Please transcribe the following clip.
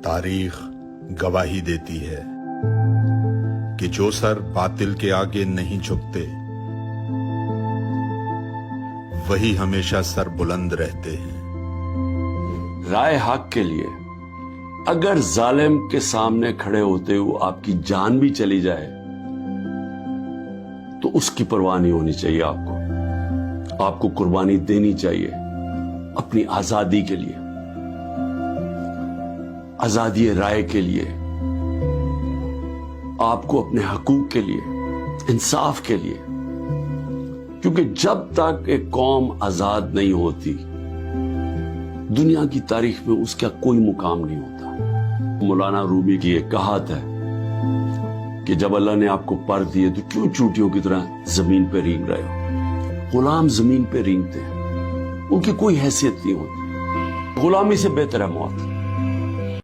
تاریخ گواہی دیتی ہے کہ جو سر باطل کے آگے نہیں جھکتے وہی ہمیشہ سر بلند رہتے ہیں۔ رائے حق کے لیے اگر ظالم کے سامنے کھڑے ہوتے ہوئے آپ کی جان بھی چلی جائے تو اس کی پرواہ نہیں ہونی چاہیے۔ آپ کو قربانی دینی چاہیے اپنی آزادی کے لیے، آزادی رائے کے لیے، آپ کو اپنے حقوق کے لیے، انصاف کے لیے، کیونکہ جب تک ایک قوم آزاد نہیں ہوتی دنیا کی تاریخ میں اس کا کوئی مقام نہیں ہوتا۔ مولانا رومی کی ایک کہات ہے کہ جب اللہ نے آپ کو پر دیے تو کیوں چوٹیوں کی طرح زمین پہ رینگ رہے ہو؟ غلام زمین پہ رینگتے ہیں، ان کی کوئی حیثیت نہیں ہوتی، غلامی سے بہتر ہے موت۔